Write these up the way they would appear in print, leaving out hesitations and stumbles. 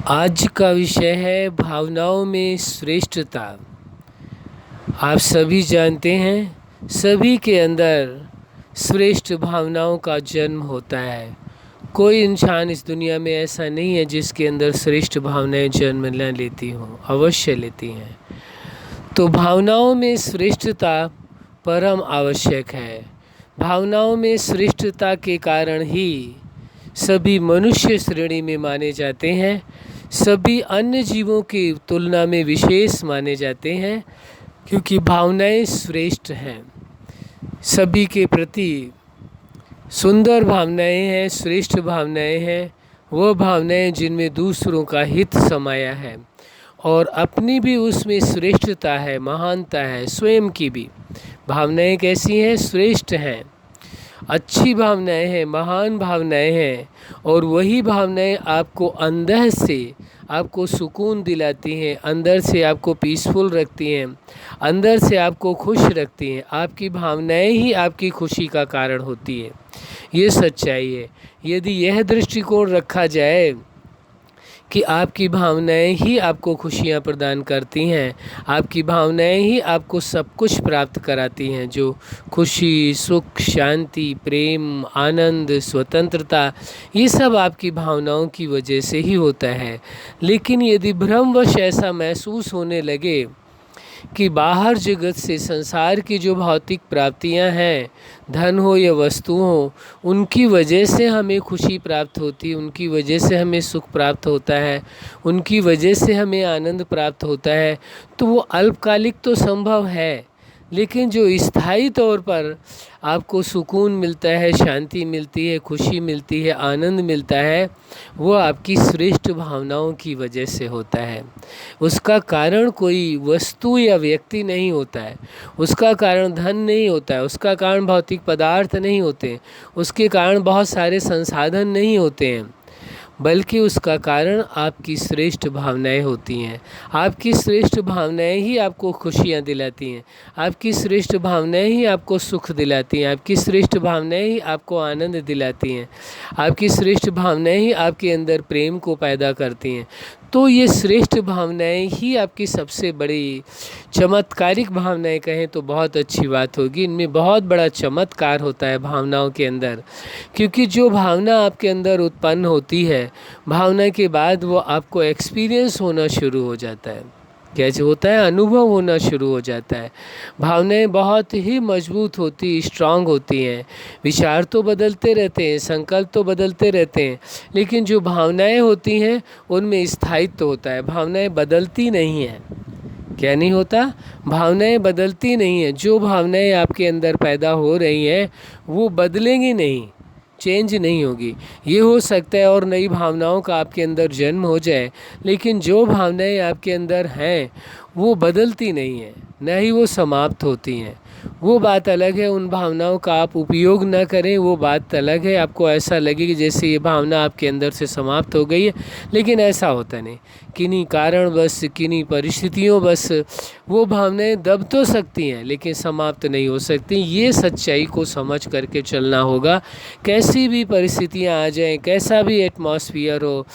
आज का विषय है भावनाओं में श्रेष्ठता। आप सभी जानते हैं सभी के अंदर श्रेष्ठ भावनाओं का जन्म होता है। कोई इंसान इस दुनिया में ऐसा नहीं है जिसके अंदर श्रेष्ठ भावनाएं जन्म न लेती हों, अवश्य लेती हैं। तो भावनाओं में श्रेष्ठता परम आवश्यक है। भावनाओं में श्रेष्ठता के कारण ही सभी मनुष्य श्रेणी में माने जाते हैं, सभी अन्य जीवों की तुलना में विशेष माने जाते हैं, क्योंकि भावनाएं श्रेष्ठ हैं। सभी के प्रति सुंदर भावनाएं हैं, श्रेष्ठ भावनाएं हैं, वह भावनाएं जिनमें दूसरों का हित समाया है और अपनी भी उसमें श्रेष्ठता है, महानता है, स्वयं की भी। भावनाएं कैसी हैं? श्रेष्ठ हैं, अच्छी भावनाएं हैं, महान भावनाएं हैं। और वही भावनाएं आपको अंदर से आपको सुकून दिलाती हैं, अंदर से आपको पीसफुल रखती हैं, अंदर से आपको खुश रखती हैं। आपकी भावनाएं ही आपकी खुशी का कारण होती है। ये सच्चाई है। यदि यह दृष्टिकोण रखा जाए कि आपकी भावनाएं ही आपको खुशियां प्रदान करती हैं, आपकी भावनाएं ही आपको सब कुछ प्राप्त कराती हैं, जो खुशी, सुख, शांति, प्रेम, आनंद, स्वतंत्रता, ये सब आपकी भावनाओं की वजह से ही होता है। लेकिन यदि भ्रमवश ऐसा महसूस होने लगे कि बाहर जगत से संसार की जो भौतिक प्राप्तियां हैं, धन हो या वस्तु हो, उनकी वजह से हमें खुशी प्राप्त होती है, उनकी वजह से हमें सुख प्राप्त होता है, उनकी वजह से हमें आनंद प्राप्त होता है, तो वो अल्पकालिक तो संभव है, लेकिन जो स्थायी तौर पर आपको सुकून मिलता है, शांति मिलती है, खुशी मिलती है, आनंद मिलता है, वो आपकी श्रेष्ठ भावनाओं की वजह से होता है। उसका कारण कोई वस्तु या व्यक्ति नहीं होता है, उसका कारण धन नहीं होता है, उसका कारण भौतिक पदार्थ नहीं होते, उसके कारण बहुत सारे संसाधन नहीं होते हैं, बल्कि उसका कारण आपकी श्रेष्ठ भावनाएं होती हैं। आपकी श्रेष्ठ भावनाएं ही आपको खुशियाँ दिलाती हैं, आपकी श्रेष्ठ भावनाएं ही आपको सुख दिलाती हैं, आपकी श्रेष्ठ भावनाएं ही आपको आनंद दिलाती हैं, आपकी श्रेष्ठ भावनाएं ही आपके अंदर प्रेम को पैदा करती हैं। तो ये श्रेष्ठ भावनाएं ही आपकी सबसे बड़ी चमत्कारिक भावनाएं कहें तो बहुत अच्छी बात होगी। इनमें बहुत बड़ा चमत्कार होता है भावनाओं के अंदर, क्योंकि जो भावना आपके अंदर उत्पन्न होती है, भावना के बाद वो आपको एक्सपीरियंस होना शुरू हो जाता है। कैसे होता है? अनुभव होना शुरू हो जाता है। भावनाएं बहुत ही मजबूत होती, स्ट्रांग होती हैं। विचार तो बदलते रहते हैं, संकल्प तो बदलते रहते हैं, लेकिन जो भावनाएं होती हैं उनमें स्थायित्व होता है। भावनाएं बदलती नहीं हैं। क्या नहीं होता? भावनाएं बदलती नहीं हैं। जो भावनाएं आपके अंदर पैदा हो रही हैं वो बदलेंगी नहीं, चेंज नहीं होगी। ये हो सकता है और नई भावनाओं का आपके अंदर जन्म हो जाए, लेकिन जो भावनाएं आपके अंदर हैं वो बदलती नहीं हैं, न ही वो समाप्त होती हैं। वो बात अलग है, उन भावनाओं का आप उपयोग न करें, वो बात अलग है। आपको ऐसा लगे कि जैसे ये भावना आपके अंदर से समाप्त हो गई है, लेकिन ऐसा होता नहीं। किन्हीं कारण बस, किन्हीं परिस्थितियों बस वो भावनाएं दब तो सकती हैं, लेकिन समाप्त नहीं हो सकती। ये सच्चाई को समझ करके चलना होगा। कैसी भी परिस्थितियां आ जाएं, कैसा भी एटमॉस्फियर हो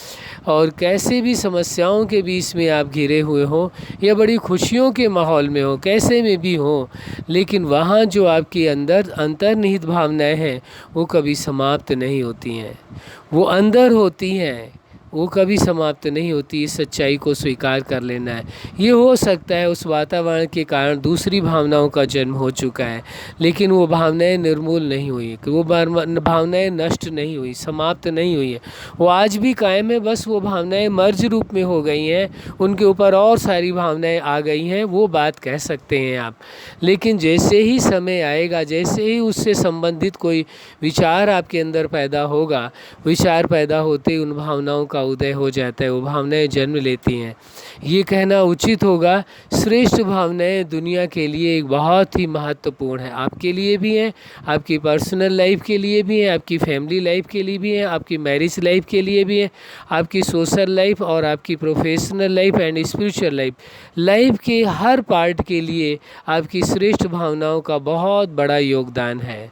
और कैसे भी समस्याओं के बीच में आप घिरे हुए हों या बड़ी खुशियों के माहौल में हो, कैसे में भी हो, लेकिन वहाँ जो आपके अंदर अंतर्निहित भावनाएं हैं वो कभी समाप्त नहीं होती हैं। वो अंदर होती हैं, वो कभी समाप्त नहीं होती। इस सच्चाई को स्वीकार कर लेना है। ये हो सकता है उस वातावरण के कारण दूसरी भावनाओं का जन्म हो चुका है, लेकिन वो भावनाएं निर्मूल नहीं हुई, वो भावनाएं नष्ट नहीं हुई, समाप्त नहीं हुई है। वो आज भी कायम है, बस वो भावनाएं मर्ज रूप में हो गई हैं, उनके ऊपर और सारी भावनाएं आ गई हैं, वो बात कह सकते हैं आप। लेकिन जैसे ही समय आएगा, जैसे ही उससे संबंधित कोई विचार आपके अंदर पैदा होगा, विचार पैदा होते ही उन भावनाओं का उदय हो जाता है, वो भावनाएं जन्म लेती हैं। ये कहना उचित होगा, श्रेष्ठ भावनाएं दुनिया के लिए एक बहुत ही महत्वपूर्ण है। आपके लिए भी हैं, आपकी पर्सनल लाइफ के लिए भी हैं, आपकी फैमिली लाइफ के लिए भी हैं, आपकी मैरिज लाइफ के लिए भी हैं, आपकी सोशल लाइफ और आपकी professional life and spiritual life के हर पार्ट के लिए आपकी श्रेष्ठ भावनाओं का बहुत बड़ा योगदान है।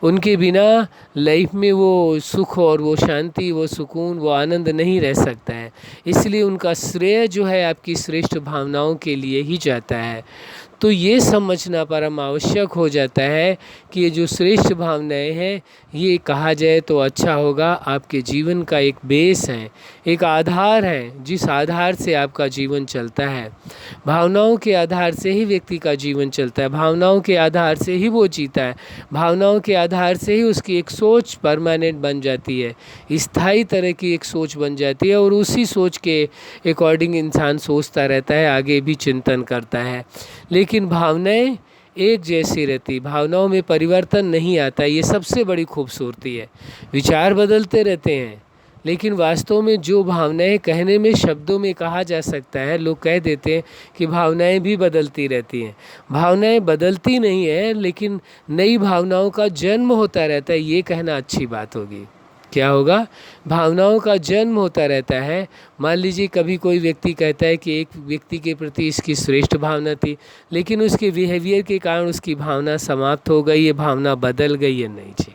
उनके बिना लाइफ में वो सुख और वो शांति, वो सुकून, वो आनंद नहीं नहीं रह सकता है। इसलिए उनका श्रेय जो है आपकी श्रेष्ठ भावनाओं के लिए ही जाता है। तो ये समझना परम आवश्यक हो जाता है कि ये जो श्रेष्ठ भावनाएं हैं, ये कहा जाए तो अच्छा होगा, आपके जीवन का एक बेस है, एक आधार है, जिस आधार से आपका जीवन चलता है। भावनाओं के आधार से ही व्यक्ति का जीवन चलता है, भावनाओं के आधार से ही वो जीता है, भावनाओं के आधार से ही उसकी एक सोच परमानेंट बन जाती है, स्थायी तरह की एक सोच बन जाती है, और उसी सोच के अकॉर्डिंग इंसान सोचता रहता है, आगे भी चिंतन करता है। लेकिन भावनाएं एक जैसी रहती, भावनाओं में परिवर्तन नहीं आता, ये सबसे बड़ी खूबसूरती है। विचार बदलते रहते हैं, लेकिन वास्तव में जो भावनाएं कहने में, शब्दों में कहा जा सकता है, लोग कह देते हैं कि भावनाएं भी बदलती रहती हैं। भावनाएं बदलती नहीं है, लेकिन नई भावनाओं का जन्म होता रहता है, ये कहना अच्छी बात होगी। क्या होगा? भावनाओं का जन्म होता रहता है। मान लीजिए कभी कोई व्यक्ति कहता है कि एक व्यक्ति के प्रति इसकी श्रेष्ठ भावना थी, लेकिन उसके बिहेवियर के कारण उसकी भावना समाप्त हो गई, ये भावना बदल गई है। नहीं जी,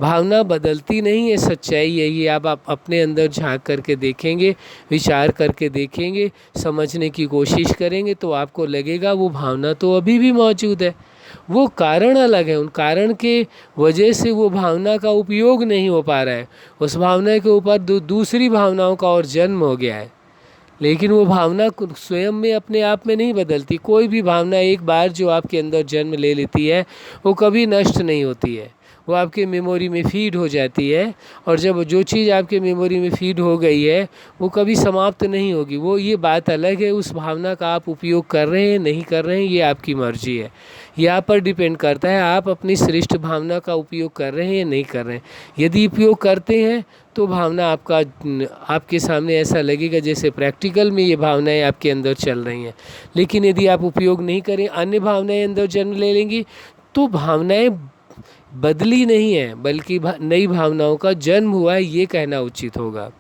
भावना बदलती नहीं है, सच्चाई है ये। आप अपने अंदर झांक करके देखेंगे, विचार करके देखेंगे, समझने की कोशिश करेंगे, तो आपको लगेगा वो भावना तो अभी भी मौजूद है, वो कारण अलग है, उन कारण के वजह से वो भावना का उपयोग नहीं हो पा रहा है, उस भावना के ऊपर दूसरी भावनाओं का और जन्म हो गया है। लेकिन वो भावना स्वयं में अपने आप में नहीं बदलती। कोई भी भावना एक बार जो आपके अंदर जन्म ले लेती है, वो कभी नष्ट नहीं होती है, वो आपके मेमोरी में फीड हो जाती है, और जब जो चीज़ आपके मेमोरी में फीड हो गई है वो कभी समाप्त नहीं होगी। वो ये बात अलग है, उस भावना का आप उपयोग कर रहे हैं नहीं कर रहे हैं, ये आपकी मर्जी है, यहाँ पर डिपेंड करता है आप अपनी श्रेष्ठ भावना का उपयोग कर रहे हैं या नहीं कर रहे हैं। यदि उपयोग करते हैं तो भावना आपके सामने ऐसा लगेगा जैसे प्रैक्टिकल में ये भावनाएं आपके अंदर चल रही हैं। लेकिन यदि आप उपयोग नहीं करें, अन्य भावनाएं अंदर जन्म ले लेंगी, तो भावनाएं बदली नहीं है, बल्कि नई भावनाओं का जन्म हुआ है, ये कहना उचित होगा।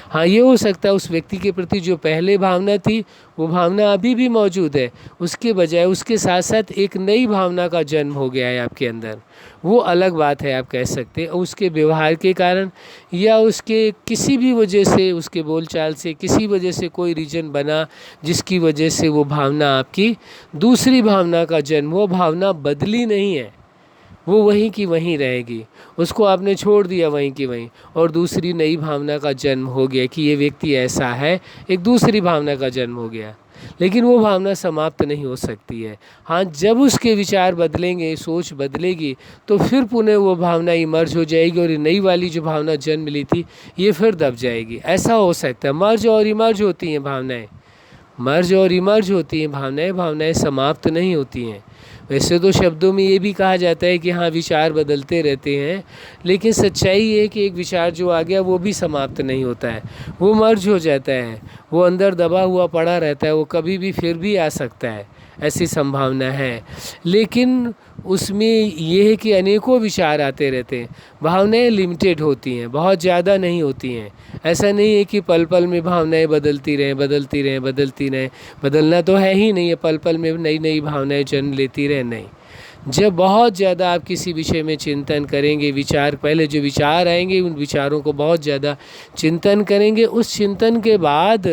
हाँ, ये हो सकता है उस व्यक्ति के प्रति जो पहले भावना थी, वो भावना अभी भी मौजूद है, उसके बजाय उसके साथ साथ एक नई भावना का जन्म हो गया है आपके अंदर, वो अलग बात है, आप कह सकते हैं। उसके व्यवहार के कारण या उसके किसी भी वजह से, उसके बोलचाल से किसी वजह से कोई रीजन बना जिसकी वजह से वो भावना आपकी दूसरी भावना का जन्म, वो भावना बदली नहीं है, वो वहीं की वहीं रहेगी, उसको आपने छोड़ दिया वहीं की वहीं, और दूसरी नई भावना का जन्म हो गया कि ये व्यक्ति ऐसा है, एक दूसरी भावना का जन्म हो गया। लेकिन वो भावना समाप्त नहीं हो सकती है। हाँ, जब उसके विचार बदलेंगे, सोच बदलेगी, तो फिर पुनः वो भावना इमर्ज हो जाएगी, और ये नई वाली जो भावना जन्म ली थी ये फिर दब जाएगी। ऐसा हो सकता है, मर्ज और इमर्ज होती हैं भावनाएं, मर्ज और इमर्ज होती हैं भावनाएं, भावनाएं समाप्त नहीं होती हैं। वैसे तो शब्दों में ये भी कहा जाता है कि हाँ, विचार बदलते रहते हैं, लेकिन सच्चाई ये है कि एक विचार जो आ गया वो भी समाप्त नहीं होता है, वो मर्ज हो जाता है, वो अंदर दबा हुआ पड़ा रहता है, वो कभी भी फिर भी आ सकता है, ऐसी संभावना है। लेकिन उसमें ये है कि अनेकों विचार आते रहते हैं, भावनाएं लिमिटेड होती हैं, बहुत ज़्यादा नहीं होती हैं। ऐसा नहीं है कि पल पल में भावनाएं बदलती रहें बदलती रहें बदलती रहें, बदलना तो है ही नहीं है, पल पल में नई नई भावनाएं जन्म लेती रहें, नहीं। जब बहुत ज़्यादा आप किसी विषय में चिंतन करेंगे, विचार, पहले जो विचार आएंगे उन विचारों को बहुत ज़्यादा चिंतन करेंगे, उस चिंतन के बाद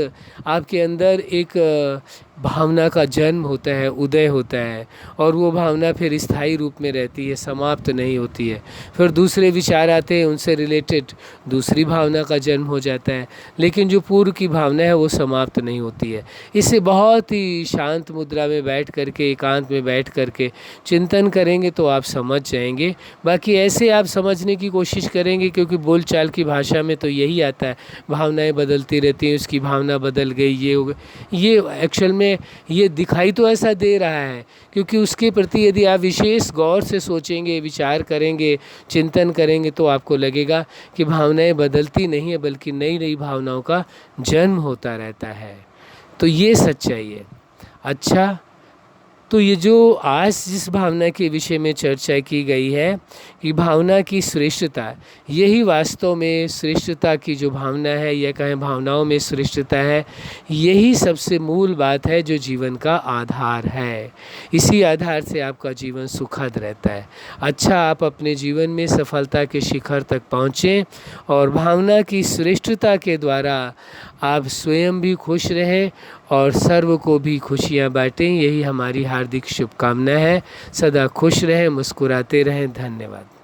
आपके अंदर एक भावना का जन्म होता है, उदय होता है, और वो भावना फिर स्थायी रूप में रहती है, समाप्त नहीं होती है। फिर दूसरे विचार आते हैं, उनसे रिलेटेड दूसरी भावना का जन्म हो जाता है, लेकिन जो पूर्व की भावना है वो समाप्त नहीं होती है। इसे बहुत ही शांत मुद्रा में बैठ करके, एकांत में बैठ करके चिंतन करेंगे तो आप समझ जाएंगे। बाकी ऐसे आप समझने की कोशिश करेंगे, क्योंकि बोलचाल की भाषा में तो यही आता है, भावनाएं बदलती रहती हैं, उसकी भावना बदल गई, ये हो गई। ये एक्चुअल में ये दिखाई तो ऐसा दे रहा है, क्योंकि उसके प्रति यदि आप विशेष गौर से सोचेंगे, विचार करेंगे, चिंतन करेंगे, तो आपको लगेगा कि भावनाएं बदलती नहीं है, बल्कि नई नई भावनाओं का जन्म होता रहता है। तो ये सच्चाई है। अच्छा, तो ये जो आज जिस भावना के विषय में चर्चा की गई है कि भावना की श्रेष्ठता, यही वास्तव में श्रेष्ठता की जो भावना है, या कहें भावनाओं में श्रेष्ठता है, यही सबसे मूल बात है जो जीवन का आधार है। इसी आधार से आपका जीवन सुखद रहता है। अच्छा, आप अपने जीवन में सफलता के शिखर तक पहुँचें और भावना की श्रेष्ठता के द्वारा आप स्वयं भी खुश रहें और सर्व को भी खुशियाँ बांटें। यही हमारी हार्दिक शुभकामना है। सदा खुश रहें, मुस्कुराते रहें। धन्यवाद।